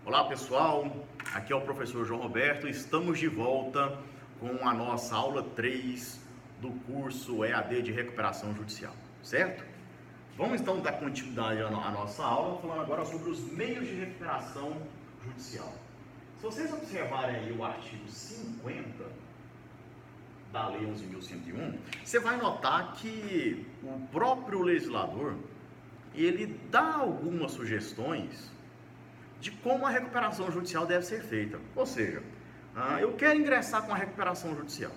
Olá pessoal, aqui é o professor João Roberto, estamos de volta com a nossa aula 3 do curso EAD de Recuperação Judicial, certo? Vamos então dar continuidade à nossa aula, falando agora sobre os meios de recuperação judicial. Se vocês observarem aí o artigo 50 da Lei 11.101, você vai notar que o próprio legislador, ele dá algumas sugestões de como a recuperação judicial deve ser feita. Ou seja, eu quero ingressar com a recuperação judicial,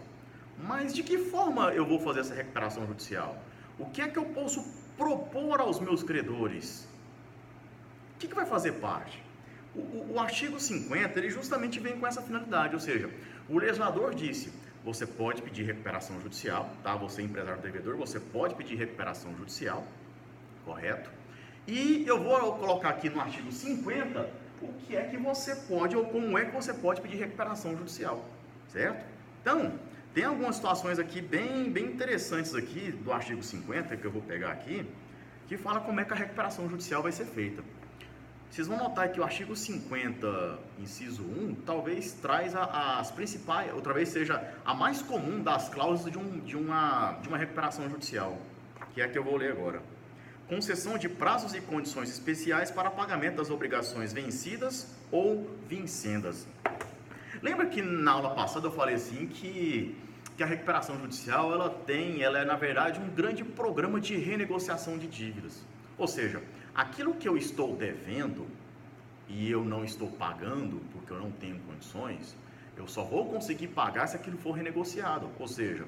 mas de que forma eu vou fazer essa recuperação judicial? O que é que eu posso propor aos meus credores? O que vai fazer parte? O artigo 50, ele justamente vem com essa finalidade, ou seja, o legislador disse, você pode pedir recuperação judicial, tá? Você empresário devedor, você pode pedir recuperação judicial, correto? E eu vou colocar aqui no artigo 50 o que é que você pode ou como é que você pode pedir recuperação judicial, certo? Então, tem algumas situações aqui bem interessantes aqui do artigo 50 que eu vou pegar aqui, que fala como é que a recuperação judicial vai ser feita. Vocês vão notar que o artigo 50, inciso 1, talvez traz as principais, outra vez seja a mais comum das cláusulas de uma recuperação judicial, que é a que eu vou ler agora. Concessão de prazos e condições especiais para pagamento das obrigações vencidas ou vincendas. Lembra que na aula passada eu falei assim que a recuperação judicial ela é na verdade um grande programa de renegociação de dívidas. Ou seja, aquilo que eu estou devendo e eu não estou pagando porque eu não tenho condições, eu só vou conseguir pagar se aquilo for renegociado. Ou seja,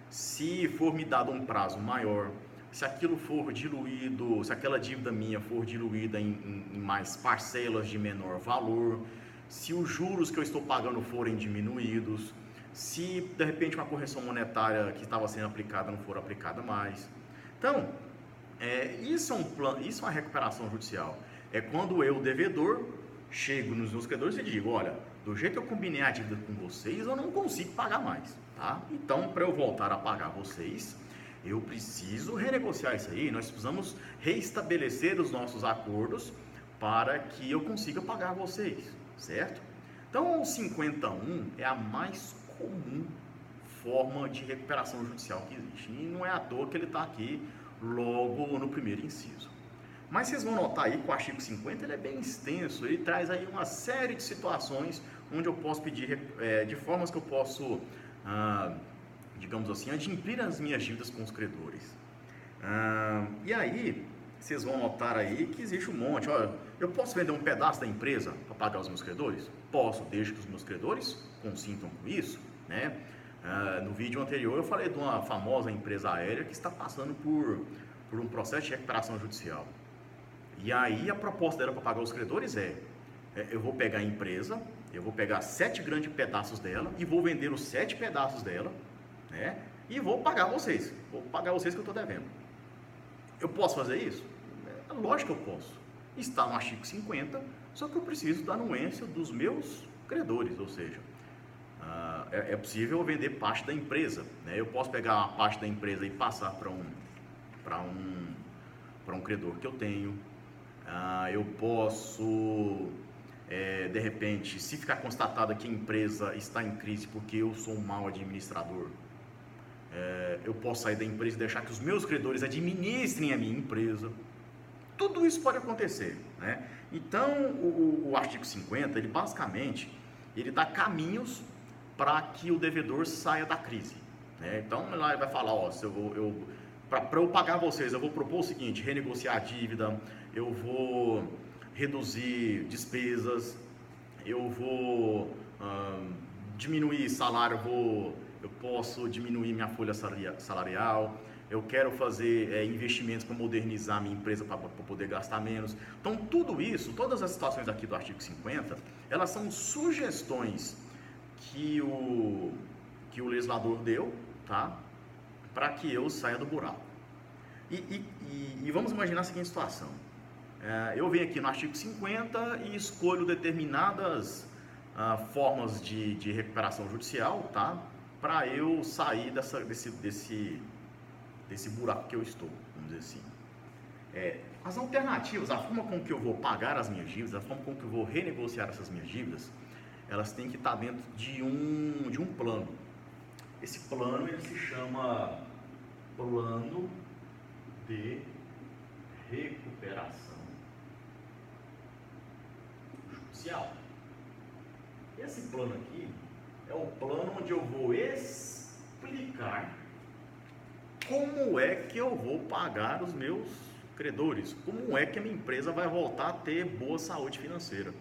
se for me dado um prazo maior, se aquilo for diluído, se aquela dívida minha for diluída em mais parcelas de menor valor, se os juros que eu estou pagando forem diminuídos, se de repente uma correção monetária que estava sendo aplicada não for aplicada mais. Então, isso é uma recuperação judicial. É quando eu, devedor, chego nos meus credores e digo, olha, do jeito que eu combinei a dívida com vocês, eu não consigo pagar mais, tá? Então, para eu voltar a pagar vocês, eu preciso renegociar isso aí, nós precisamos reestabelecer os nossos acordos para que eu consiga pagar vocês, certo? Então, o 51 é a mais comum forma de recuperação judicial que existe. E não é à toa que ele está aqui logo no primeiro inciso. Mas vocês vão notar aí que o artigo 50 ele é bem extenso, ele traz aí uma série de situações onde eu posso pedir, de formas que eu posso... digamos assim, adimplir as minhas dívidas com os credores. E aí, vocês vão notar aí que existe um monte. Olha, eu posso vender um pedaço da empresa para pagar os meus credores? Posso, desde que os meus credores consintam com isso, né? No vídeo anterior eu falei de uma famosa empresa aérea que está passando por um processo de recuperação judicial. E aí a proposta dela para pagar os credores eu vou pegar a empresa, eu vou pegar 7 grandes pedaços dela e vou vender os 7 pedaços dela, né? E vou pagar vocês que eu estou devendo. Eu posso fazer isso? Lógico que eu posso. Está no artigo 50, só que eu preciso da anuência dos meus credores, ou seja, é possível vender parte da empresa, né? Eu posso pegar uma parte da empresa e passar para um credor que eu tenho. Eu posso, de repente, se ficar constatado que a empresa está em crise porque eu sou um mau administrador, eu posso sair da empresa e deixar que os meus credores administrem a minha empresa. Tudo isso pode acontecer, né? Então, o artigo 50, ele basicamente, ele dá caminhos para que o devedor saia da crise, né? Então, lá ele vai falar, ó, para eu pagar vocês, eu vou propor o seguinte, renegociar a dívida, eu vou reduzir despesas, eu vou diminuir salário, eu posso diminuir minha folha salarial, eu quero fazer investimentos para modernizar a minha empresa para poder gastar menos. Então, tudo isso, todas as situações aqui do artigo 50, elas são sugestões que o legislador deu, tá? Para que eu saia do buraco. E vamos imaginar a seguinte situação. Eu venho aqui no artigo 50 e escolho determinadas formas de recuperação judicial, tá? Para eu sair desse buraco que eu estou, vamos dizer assim. As alternativas, a forma com que eu vou pagar as minhas dívidas, a forma com que eu vou renegociar essas minhas dívidas, elas têm que estar dentro de um plano. Esse plano ele se chama Plano de Recuperação Judicial. Esse plano aqui é o plano onde eu vou explicar como é que eu vou pagar os meus credores, como é que a minha empresa vai voltar a ter boa saúde financeira.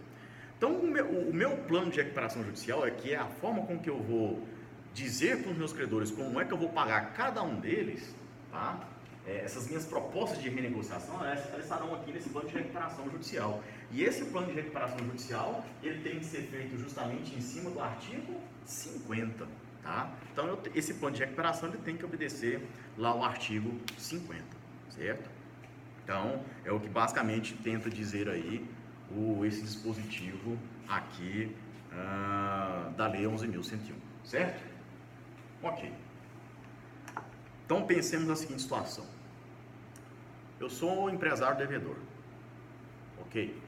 Então, o meu plano de recuperação judicial é a forma com que eu vou dizer para os meus credores como é que eu vou pagar cada um deles, tá? Essas minhas propostas de renegociação, elas estarão aqui nesse plano de recuperação judicial. E esse plano de recuperação judicial, ele tem que ser feito justamente em cima do artigo 50, tá? Então, esse plano de recuperação, ele tem que obedecer lá ao artigo 50, certo? Então, é o que basicamente tenta dizer aí esse dispositivo aqui da Lei 11.101, certo? Ok. Então, pensemos na seguinte situação. Eu sou um empresário devedor, ok?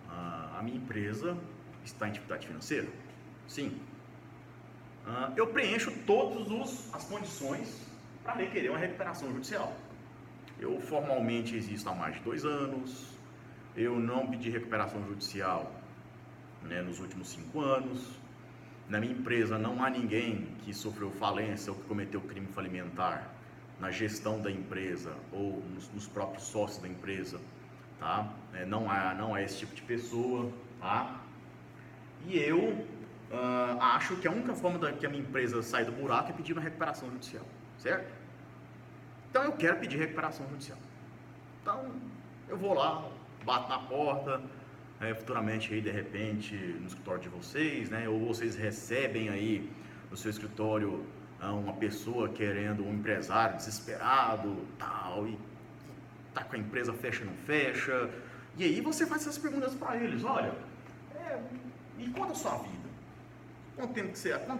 A minha empresa está em dificuldade financeira? Sim. Eu preencho todas as condições para requerer uma recuperação judicial. Eu formalmente existo há mais de 2 anos, eu não pedi recuperação judicial, né, nos últimos 5 anos, na minha empresa não há ninguém que sofreu falência ou que cometeu crime falimentar na gestão da empresa ou nos próprios sócios da empresa, tá? Não há esse tipo de pessoa, tá? E eu acho que a única forma que a minha empresa sai do buraco é pedir uma recuperação judicial, certo? Então eu quero pedir recuperação judicial. Então eu vou lá, bato na porta, futuramente aí de repente no escritório de vocês, né? Ou vocês recebem aí no seu escritório uma pessoa querendo, um empresário desesperado, tal, e tá com a empresa fecha ou não fecha. E aí você faz essas perguntas para eles, olha, me conta a sua vida. Quanto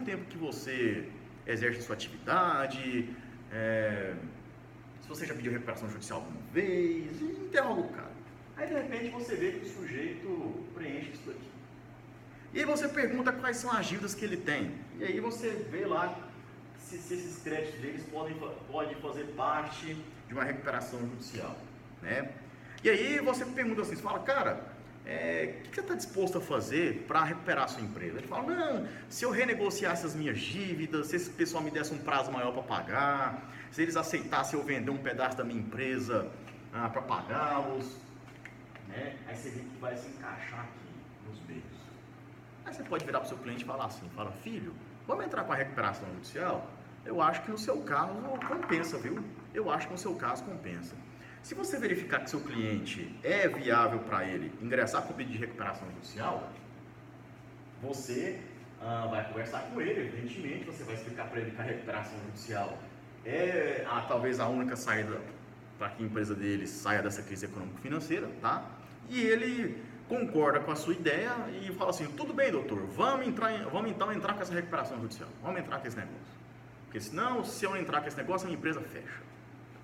tempo que você exerce a sua atividade? Se você já pediu recuperação judicial alguma vez? E interroga o cara. Aí de repente você vê que o sujeito preenche isso aqui. E aí você pergunta quais são as dívidas que ele tem. E aí você vê lá se esses créditos deles podem fazer parte de uma recuperação judicial, né? E aí você pergunta assim, você fala, cara, o que você está disposto a fazer para recuperar a sua empresa? Ele fala, não, se eu renegociasse as minhas dívidas, se esse pessoal me desse um prazo maior para pagar, se eles aceitassem eu vender um pedaço da minha empresa para pagá-los, né? Aí você vê que vai se encaixar aqui nos meios. Aí você pode virar para o seu cliente e falar assim, fala, filho, vamos entrar com a recuperação judicial? Eu acho que no seu caso compensa, viu? Eu acho que no seu caso compensa. Se você verificar que seu cliente é viável para ele ingressar com o pedido de recuperação judicial, você vai conversar com ele, evidentemente, você vai explicar para ele que a recuperação judicial é talvez a única saída para que a empresa dele saia dessa crise econômico-financeira, tá? E ele concorda com a sua ideia e fala assim, tudo bem, doutor, vamos então entrar com essa recuperação judicial, vamos entrar com esse negócio. Porque senão, se eu não entrar com esse negócio, a minha empresa fecha.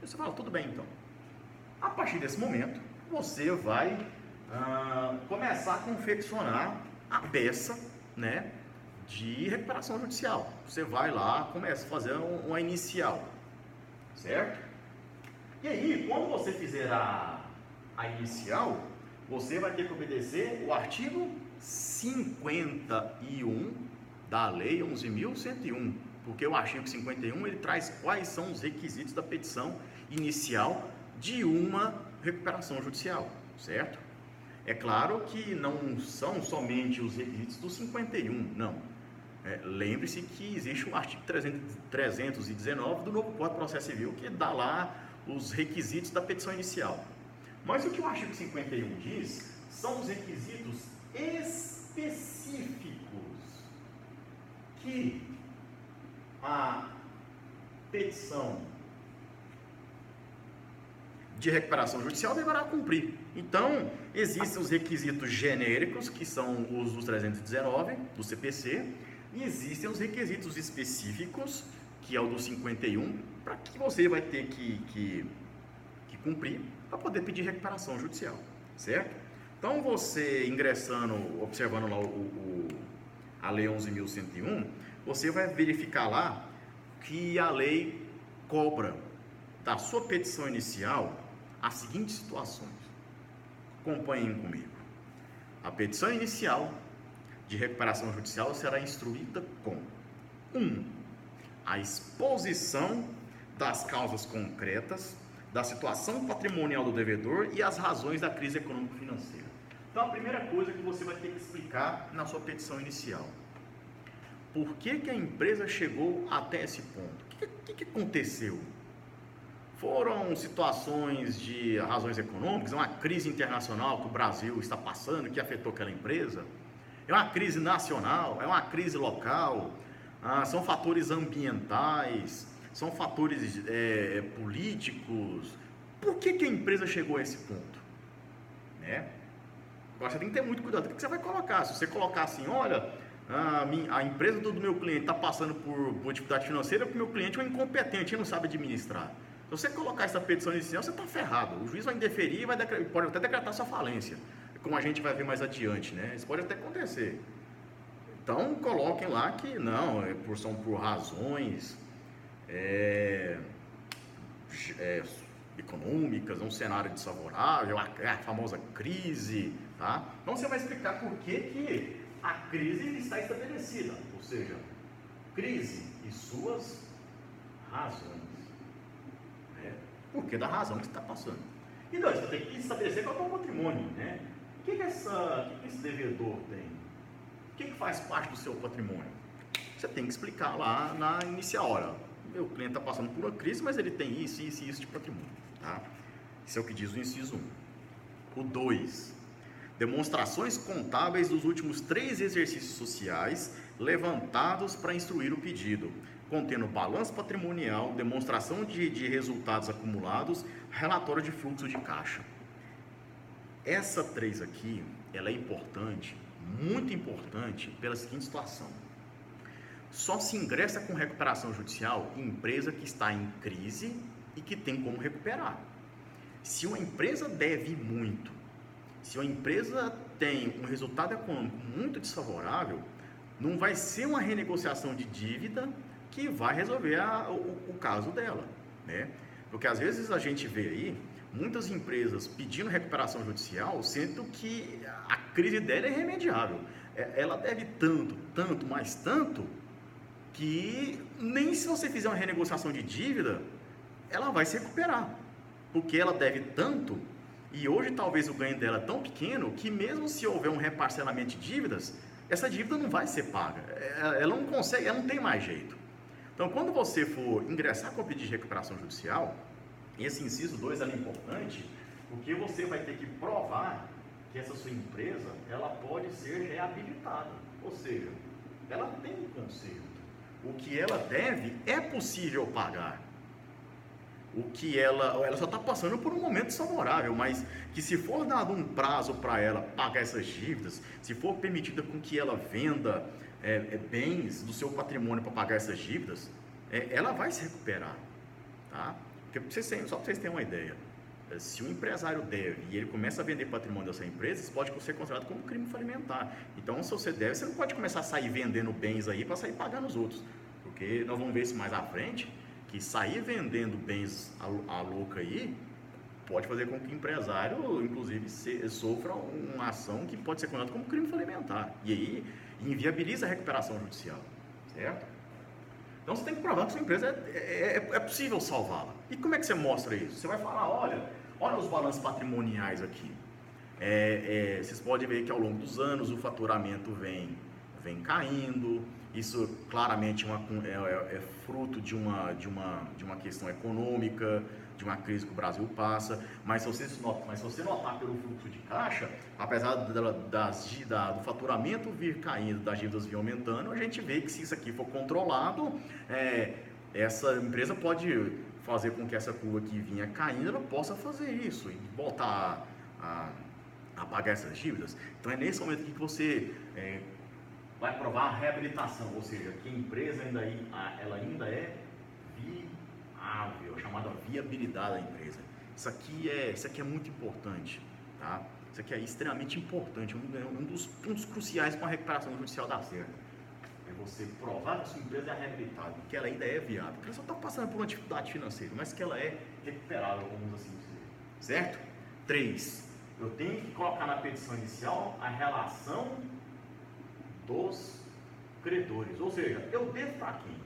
E você fala, tudo bem então. A partir desse momento, você vai começar a confeccionar a peça, né, de recuperação judicial. Você vai lá, começa a fazer uma inicial, certo? E aí, quando você fizer a inicial, você vai ter que obedecer o artigo 51 da Lei 11.101, porque o artigo 51 ele traz quais são os requisitos da petição inicial de uma recuperação judicial, certo? É claro que não são somente os requisitos do 51, não. Lembre-se que existe o artigo 319 do novo Código de Processo Civil que dá lá os requisitos da petição inicial. Mas o que o artigo 51 diz são os requisitos específicos que a petição de recuperação judicial deverá cumprir. Então, existem os requisitos genéricos, que são os dos 319 do CPC, e existem os requisitos específicos, que é o do 51, para que você vai ter que cumprir para poder pedir recuperação judicial, certo? Então você ingressando, observando lá a Lei 11.101, você vai verificar lá que a lei cobra da sua petição inicial as seguintes situações. Acompanhem comigo. A petição inicial de recuperação judicial será instruída com 1. A exposição das causas concretas, da situação patrimonial do devedor e as razões da crise econômico-financeira. Então, a primeira coisa que você vai ter que explicar na sua petição inicial: por que a empresa chegou até esse ponto? O que aconteceu? Foram situações de razões econômicas, uma crise internacional que o Brasil está passando, que afetou aquela empresa? É uma crise nacional? É uma crise local? São fatores ambientais? São fatores políticos? Por que a empresa chegou a esse ponto? Né? Agora você tem que ter muito cuidado. O que você vai colocar? Se você colocar assim, olha, a empresa do meu cliente está passando por dificuldade financeira porque o meu cliente é um incompetente e não sabe administrar. Se você colocar essa petição inicial, você está ferrado. O juiz vai indeferir e pode até decretar sua falência, como a gente vai ver mais adiante, né? Isso pode até acontecer. Então, coloquem lá que não, são por razões econômicas, um cenário desfavorável, a famosa crise, tá? Então, você vai explicar por que a crise está estabelecida, ou seja, crise e suas razões. Porque da razão que você está passando. E dois, você tem que estabelecer qual é o patrimônio, né? O que esse devedor tem? O que faz parte do seu patrimônio? Você tem que explicar lá na inicial. Olha, meu cliente está passando por uma crise, mas ele tem isso de patrimônio, tá? Isso é o que diz o inciso 1. O 2, demonstrações contábeis dos últimos 3 exercícios sociais levantados para instruir o pedido, contendo balanço patrimonial, demonstração de resultados acumulados, relatório de fluxo de caixa. Essa 3 aqui, ela é importante, muito importante, pela seguinte situação: só se ingressa com recuperação judicial em empresa que está em crise e que tem como recuperar. Se uma empresa deve muito, se uma empresa tem um resultado econômico muito desfavorável, não vai ser uma renegociação de dívida que vai resolver o caso dela, né? Porque às vezes a gente vê aí muitas empresas pedindo recuperação judicial, sendo que a crise dela é irremediável. Ela deve tanto, mais tanto, que nem se você fizer uma renegociação de dívida, ela vai se recuperar. Porque ela deve tanto, e hoje talvez o ganho dela é tão pequeno, que mesmo se houver um reparcelamento de dívidas, essa dívida não vai ser paga. Ela não consegue, ela não tem mais jeito. Então, quando você for ingressar com o pedido de recuperação judicial, esse inciso 2 é importante, porque você vai ter que provar que essa sua empresa, ela pode ser reabilitada, ou seja, ela tem um conserto. O que ela deve é possível pagar. O que ela só está passando por um momento desfavorável, mas que se for dado um prazo para ela pagar essas dívidas, se for permitida com que ela venda bens do seu patrimônio para pagar essas dívidas, ela vai se recuperar, tá? Porque só para vocês terem uma ideia, se um empresário deve e ele começa a vender patrimônio dessa empresa, isso pode ser considerado como crime falimentar. Então, se você deve, você não pode começar a sair vendendo bens aí para sair pagando os outros, porque nós vamos ver isso mais à frente, que sair vendendo bens à louca aí pode fazer com que o empresário, inclusive, sofra uma ação que pode ser considerada como crime falimentar. E aí inviabiliza a recuperação judicial, certo? Então você tem que provar que sua empresa é possível salvá-la. E como é que você mostra isso? Você vai falar, olha os balanços patrimoniais aqui. Vocês podem ver que ao longo dos anos o faturamento vem caindo. Isso claramente é fruto de uma questão econômica, de uma crise que o Brasil passa, mas se você notar pelo fluxo de caixa, apesar do faturamento vir caindo, das dívidas vir aumentando, a gente vê que se isso aqui for controlado, essa empresa pode fazer com que essa curva que vinha caindo, ela possa fazer isso e voltar a pagar essas dívidas. Então é nesse momento aqui que você vai provar a reabilitação, ou seja, que a empresa ela ainda é viável, chamada viabilidade da empresa. Isso aqui é muito importante, tá? Isso aqui é extremamente importante, um dos cruciais para a recuperação judicial dar certo. É você provar que a sua empresa é reabilitável, que ela ainda é viável, que ela só está passando por uma dificuldade financeira, mas que ela é recuperável, vamos assim dizer. Certo? 3. Eu tenho que colocar na petição inicial a relação dos credores, ou seja, eu devo para quem?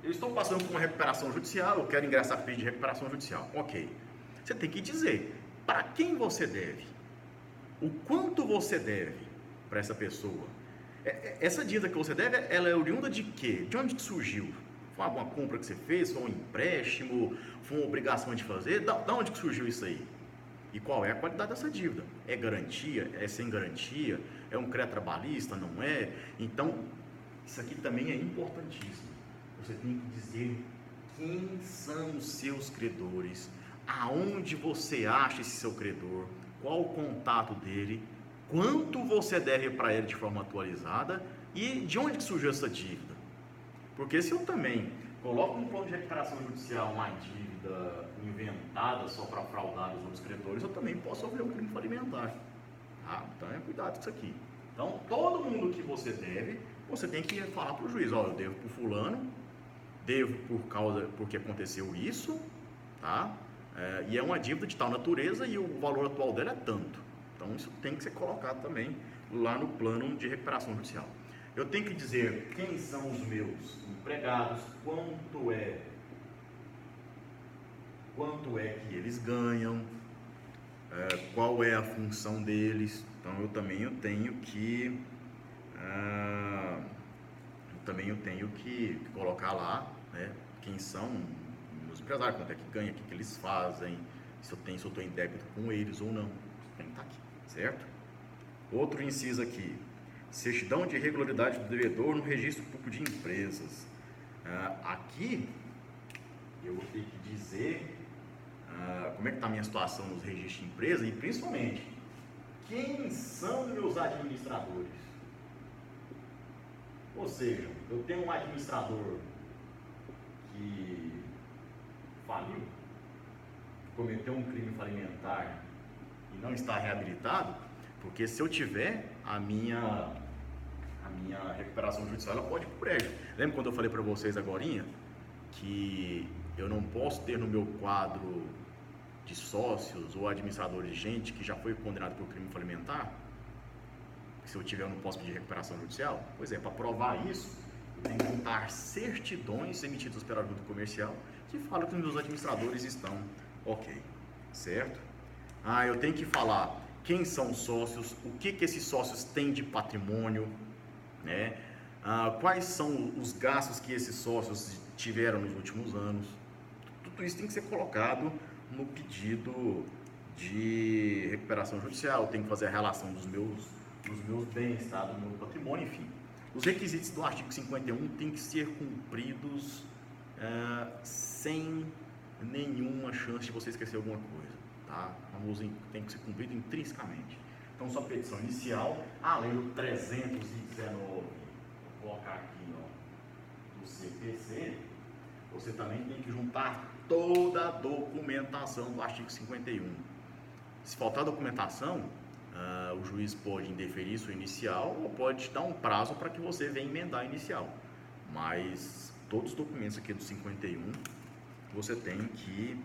Eu estou passando por uma recuperação judicial, eu quero ingressar pedido de recuperação judicial. Ok. Você tem que dizer para quem você deve, o quanto você deve para essa pessoa. Essa dívida que você deve, ela é oriunda de quê? De onde que surgiu? Foi alguma compra que você fez? Foi um empréstimo? Foi uma obrigação de fazer? Da onde que surgiu isso aí? E qual é a qualidade dessa dívida? É garantia? É sem garantia? É um crédito trabalhista? Não é? Então, isso aqui também é importantíssimo. Você tem que dizer quem são os seus credores, aonde você acha esse seu credor, qual o contato dele, quanto você deve para ele de forma atualizada e de onde que surgiu essa dívida. Porque se eu também coloco no plano de recuperação judicial uma dívida inventada só para fraudar os outros credores, eu também posso sofrer um crime falimentar. Tá? Então é cuidado com isso aqui. Então todo mundo que você deve, você tem que falar para o juiz, ó, eu devo para o fulano, devo porque aconteceu isso, tá? E é uma dívida de tal natureza e o valor atual dela é tanto. Então isso tem que ser colocado também lá no plano de recuperação judicial. Eu tenho que dizer quem são os meus empregados, quanto é que eles ganham, qual é a função deles. Então eu também tenho que colocar lá, né, quem são meus empresários, quanto é que ganha, o que eu fazem, se eu estou em débito com eles ou não. Tem que estar aqui, certo? Outro inciso aqui, certidão de regularidade do devedor no registro público de empresas. Aqui eu vou ter que dizer como é que está a minha situação nos registros de empresa e principalmente quem são meus administradores. Ou seja, eu tenho um administrador que faliu, cometeu um crime falimentar e não está reabilitado, porque se eu tiver a minha recuperação judicial, ela pode ir para o prédio. Lembra quando eu falei para vocês agorinha que eu não posso ter no meu quadro de sócios ou administradores de gente que já foi condenado por crime falimentar? Se eu tiver, eu não posso pedir recuperação judicial? Pois é, para provar isso, eu tenho que juntar certidões emitidas pela junta comercial que falam que os meus administradores estão ok, certo? Eu tenho que falar quem são os sócios, o que esses sócios têm de patrimônio, né? Quais são os gastos que esses sócios tiveram nos últimos anos. Tudo isso tem que ser colocado no pedido de recuperação judicial. Tem que fazer a relação dos meus bens, tá? Do meu patrimônio, enfim. Os requisitos do artigo 51 têm que ser cumpridos sem nenhuma chance de você esquecer alguma coisa, tá? Tem que ser cumprido intrinsecamente. Então, sua petição inicial, além do 319, vou colocar aqui, ó, do CPC, você também tem que juntar toda a documentação do artigo 51. Se faltar documentação, o juiz pode indeferir sua inicial ou pode te dar um prazo para que você venha emendar a inicial. Mas todos os documentos aqui do 51 você tem que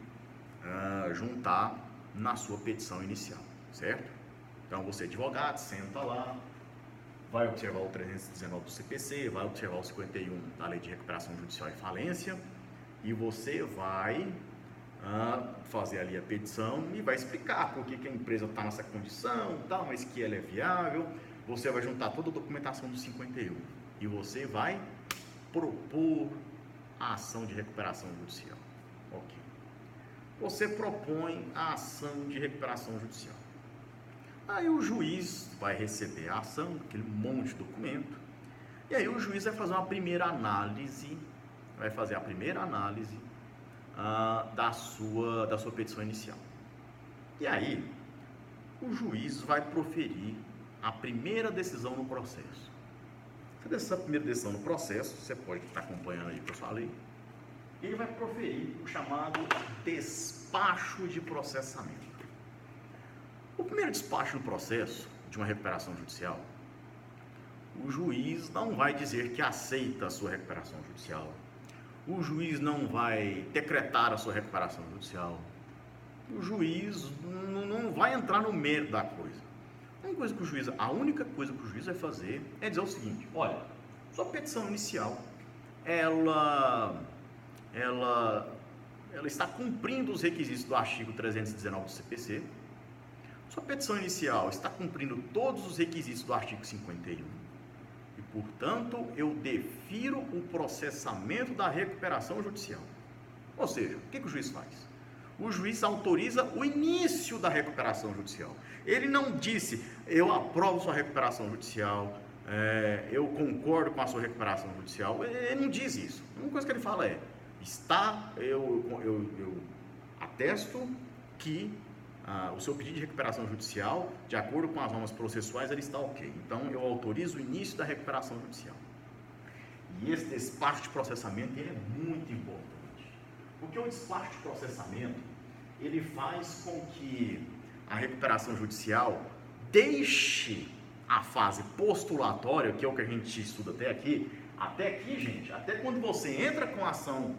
juntar na sua petição inicial, certo? Então você, advogado, senta lá, vai observar o 319 do CPC, vai observar o 51 da Lei de Recuperação Judicial e Falência e você vai fazer ali a petição e vai explicar por que a empresa está nessa condição, tal, mas que ela é viável. Você vai juntar toda a documentação do 51 e você vai propor a ação de recuperação judicial. Ok. Você propõe a ação de recuperação judicial. Aí o juiz vai receber a ação, aquele monte de documento, e aí o juiz vai fazer uma primeira análise, da sua petição inicial. E aí, o juiz vai proferir a primeira decisão no processo. Essa primeira decisão no processo, você pode estar acompanhando aí que eu falei, ele vai proferir o chamado despacho de processamento. O primeiro despacho no processo de uma recuperação judicial, o juiz não vai dizer que aceita a sua recuperação judicial, o juiz não vai decretar a sua recuperação judicial, o juiz não vai entrar no mérito da coisa. A única coisa que o juiz vai fazer é dizer o seguinte: olha, sua petição inicial, ela está cumprindo os requisitos do artigo 319 do CPC, sua petição inicial está cumprindo todos os requisitos do artigo 51 e, portanto, eu defiro o processamento da recuperação judicial. Ou seja, o que o juiz faz? O juiz autoriza o início da recuperação judicial. Ele não disse: eu aprovo sua recuperação judicial, eu concordo com a sua recuperação judicial. Ele não diz isso. A única coisa que ele fala é: eu atesto que o seu pedido de recuperação judicial, de acordo com as normas processuais, ele está ok. Então, eu autorizo o início da recuperação judicial. E esse despacho de processamento, ele é muito importante. Porque o despacho de processamento, ele faz com que a recuperação judicial deixe a fase postulatória, que é o que a gente estuda até aqui, gente, até quando você entra com a ação,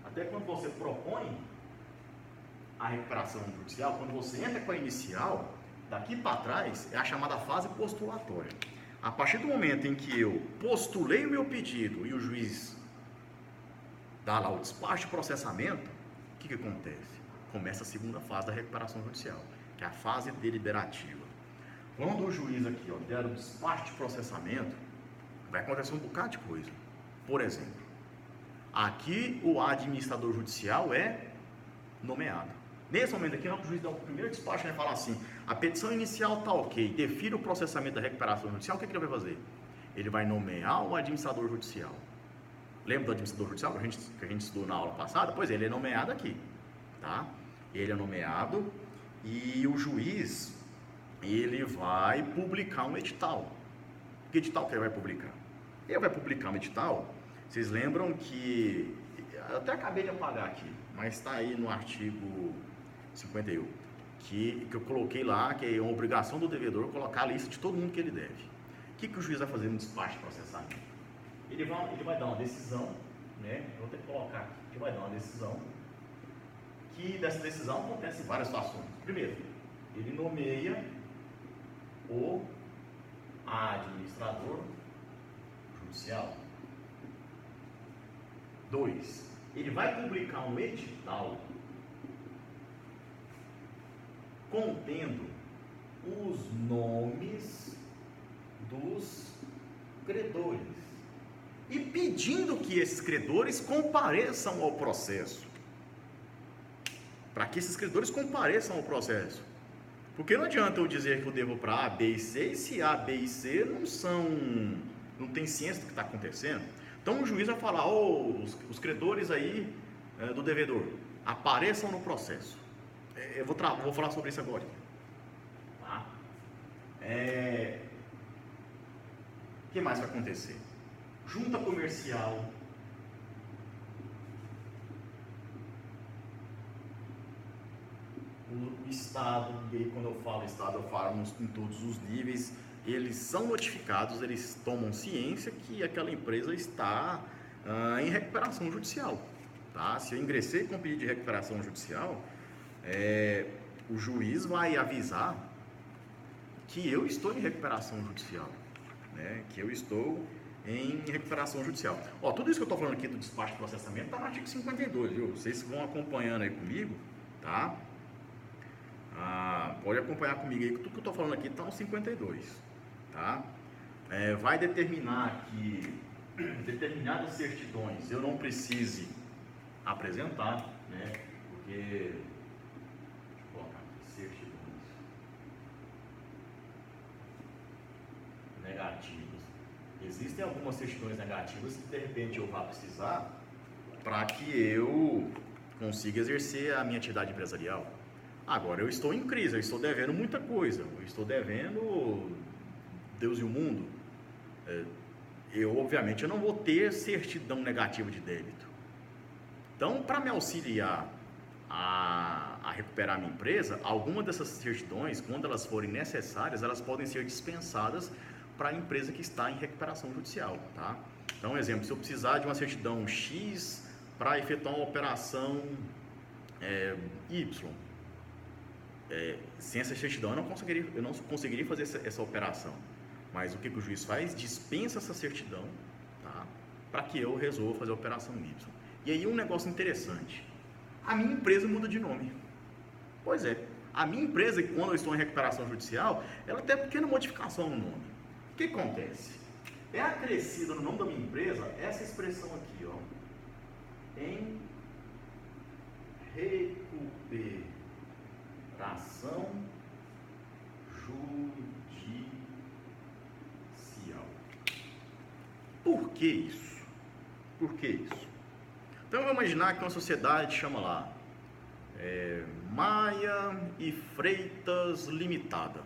até quando você propõe a recuperação judicial, quando você entra com a inicial, daqui para trás é a chamada fase postulatória. A partir do momento em que eu postulei o meu pedido e o juiz dá lá o despacho de processamento, o que acontece? Começa a segunda fase da recuperação judicial, que é a fase deliberativa. Quando o juiz aqui der o despacho de processamento, vai acontecer um bocado de coisa. Por exemplo, aqui o administrador judicial é nomeado. Nesse momento aqui, o juiz dá o primeiro despacho, ele vai falar assim: a petição inicial está ok, defira o processamento da recuperação judicial. O que ele vai fazer? Ele vai nomear o administrador judicial. Lembra do administrador judicial que a gente estudou na aula passada? Pois ele é nomeado aqui, tá? Ele é nomeado e o juiz, ele vai publicar um edital. Que edital que ele vai publicar? Ele vai publicar um edital. Vocês lembram que, eu até acabei de apagar aqui, mas está aí no artigo 51, que eu coloquei lá, que é uma obrigação do devedor colocar a lista de todo mundo que ele deve. O que o juiz vai fazer no despacho de processamento? Ele vai dar uma decisão, né? Eu vou ter que colocar aqui, que vai dar uma decisão, que dessa decisão acontece várias situações. Primeiro, ele nomeia o administrador judicial. 2, ele vai publicar um edital contendo os nomes dos credores e pedindo que esses credores compareçam ao processo. Para que esses credores compareçam ao processo. Porque não adianta eu dizer que eu devo para A, B e C, e se A, B e C não tem ciência do que está acontecendo. Então o juiz vai falar: os credores aí do devedor, apareçam no processo. Eu vou falar sobre isso agora. Tá? O que mais vai acontecer? Junta comercial, o Estado, e aí quando eu falo Estado, eu falo em todos os níveis, eles são notificados, eles tomam ciência que aquela empresa está em recuperação judicial. Tá? Se eu ingressei com pedido de recuperação judicial, o juiz vai avisar que eu estou em recuperação judicial, né? Que eu estou em recuperação judicial. Tudo isso que eu estou falando aqui do despacho de processamento está no artigo 52, viu? Vocês vão acompanhando aí comigo, tá? Pode acompanhar comigo aí, tudo que eu estou falando aqui está no 52, tá? Vai determinar que determinadas certidões eu não precise apresentar, né? Porque certidões negativas. Existem algumas certidões negativas que de repente eu vá precisar para que eu consiga exercer a minha atividade empresarial. Agora eu estou em crise, eu estou devendo muita coisa, eu estou devendo Deus e o mundo. Obviamente eu não vou ter certidão negativa de débito. Então, para me auxiliar a recuperar a minha empresa, alguma dessas certidões, quando elas forem necessárias, elas podem ser dispensadas para a empresa que está em recuperação judicial, tá? Então, um exemplo, se eu precisar de uma certidão X para efetuar uma operação Y, sem essa certidão eu não conseguiria fazer essa operação. Mas o que o juiz faz? Dispensa essa certidão, tá? Para que eu resolva fazer a operação Y. E aí um negócio interessante, a minha empresa muda de nome. Pois é, a minha empresa, quando eu estou em recuperação judicial, ela tem uma pequena modificação no nome. O que acontece? É acrescida no nome da minha empresa essa expressão aqui, ó, em recuperação judicial. Por que isso? Por que isso? Então vamos imaginar que uma sociedade chama lá Maia e Freitas Limitada.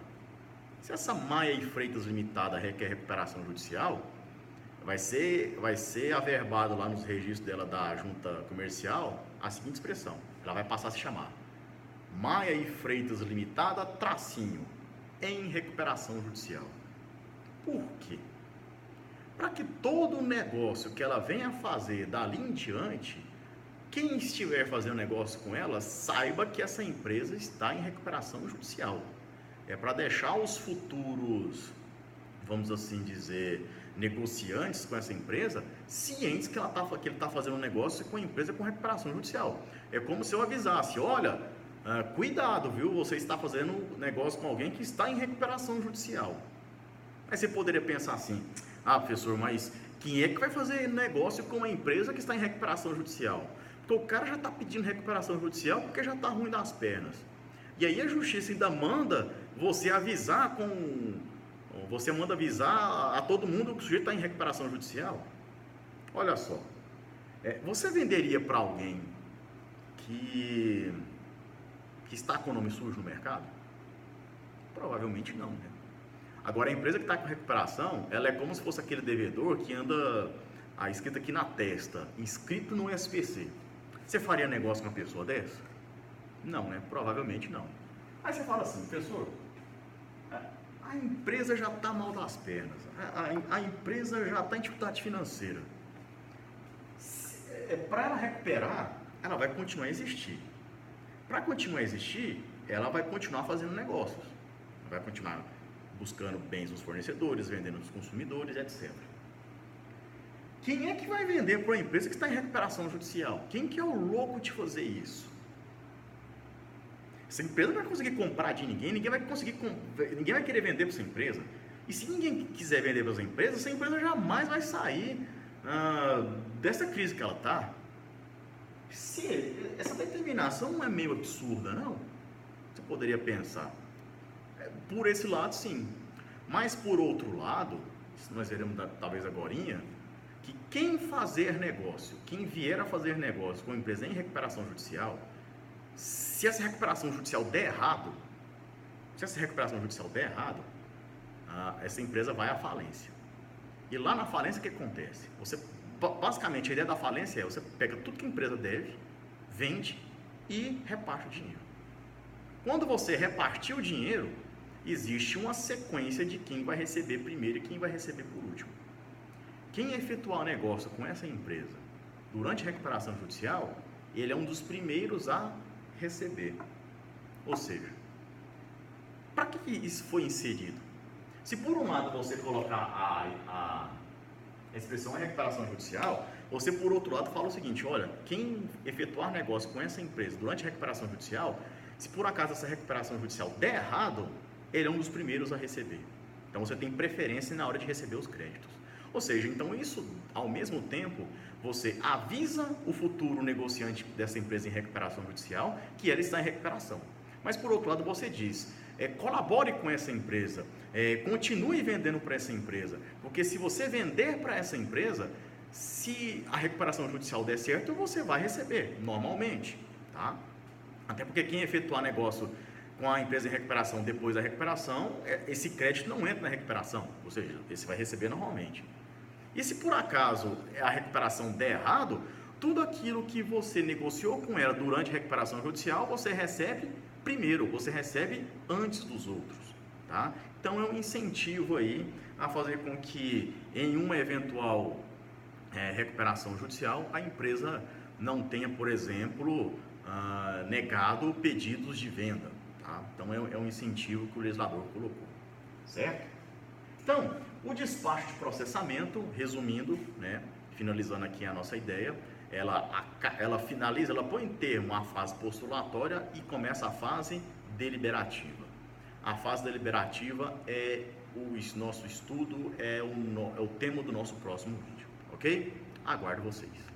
Se essa Maia e Freitas Limitada requer recuperação judicial, vai ser averbado lá nos registros dela da junta comercial a seguinte expressão. Ela vai passar a se chamar Maia e Freitas Limitada, tracinho, em recuperação judicial. Por quê? Para que todo o negócio que ela venha a fazer dali em diante, quem estiver fazendo negócio com ela, saiba que essa empresa está em recuperação judicial. É para deixar os futuros, vamos assim dizer, negociantes com essa empresa, cientes que ele está fazendo um negócio com a empresa com recuperação judicial. É como se eu avisasse, olha, cuidado, viu, você está fazendo negócio com alguém que está em recuperação judicial. Aí você poderia pensar assim, professor, mas quem é que vai fazer negócio com uma empresa que está em recuperação judicial? Porque o cara já está pedindo recuperação judicial porque já está ruim das pernas. E aí a justiça ainda manda você avisar a todo mundo que o sujeito está em recuperação judicial. Olha só, você venderia para alguém que está com o nome sujo no mercado? Provavelmente não, né? Agora, a empresa que está com recuperação, ela é como se fosse aquele devedor que anda escrito aqui na testa, inscrito no SPC. Você faria negócio com uma pessoa dessa? Não, né? Provavelmente não. Aí você fala assim, professor, a empresa já está mal das pernas, a empresa já está em dificuldade financeira. Para ela recuperar, ela vai continuar a existir. Para continuar a existir, ela vai continuar fazendo negócios, vai continuar buscando bens dos fornecedores, vendendo dos consumidores, etc. Quem é que vai vender para uma empresa que está em recuperação judicial? Quem que é o louco de fazer isso? Essa empresa não vai conseguir comprar de ninguém, ninguém vai querer vender para essa empresa. E se ninguém quiser vender para essa empresa jamais vai sair dessa crise que ela está. Essa determinação não é meio absurda, não? Você poderia pensar. Por esse lado, sim. Mas, por outro lado, nós veremos talvez agorinha, que quem vier a fazer negócio com a empresa em recuperação judicial, se essa recuperação judicial der errado, essa empresa vai à falência. E lá na falência, o que acontece? Basicamente, a ideia da falência é você pega tudo que a empresa deve, vende e reparte o dinheiro. Quando você repartir o dinheiro, existe uma sequência de quem vai receber primeiro e quem vai receber por último. Quem efetuar o negócio com essa empresa durante a recuperação judicial, ele é um dos primeiros a receber. Ou seja, para que isso foi inserido? Se por um lado você colocar a expressão recuperação judicial, você por outro lado fala o seguinte, olha, quem efetuar negócio com essa empresa durante a recuperação judicial, se por acaso essa recuperação judicial der errado, ele é um dos primeiros a receber. Então você tem preferência na hora de receber os créditos. Ou seja, então isso, ao mesmo tempo, você avisa o futuro negociante dessa empresa em recuperação judicial que ela está em recuperação. Mas por outro lado você diz, colabore com essa empresa, continue vendendo para essa empresa, porque se você vender para essa empresa, se a recuperação judicial der certo, você vai receber, normalmente, tá? Até porque quem efetuar negócio com a empresa em recuperação depois da recuperação, esse crédito não entra na recuperação, ou seja, esse vai receber normalmente. E se por acaso a recuperação der errado, tudo aquilo que você negociou com ela durante a recuperação judicial, você recebe primeiro, você recebe antes dos outros, tá? Então é um incentivo aí a fazer com que em uma eventual recuperação judicial a empresa não tenha, por exemplo, negado pedidos de venda, tá? Então é um incentivo que o legislador colocou, certo? Então, o despacho de processamento, resumindo, né, finalizando aqui a nossa ideia, ela finaliza, ela põe em termo a fase postulatória e começa a fase deliberativa. A fase deliberativa é o nosso estudo, é o tema do nosso próximo vídeo, ok? Aguardo vocês.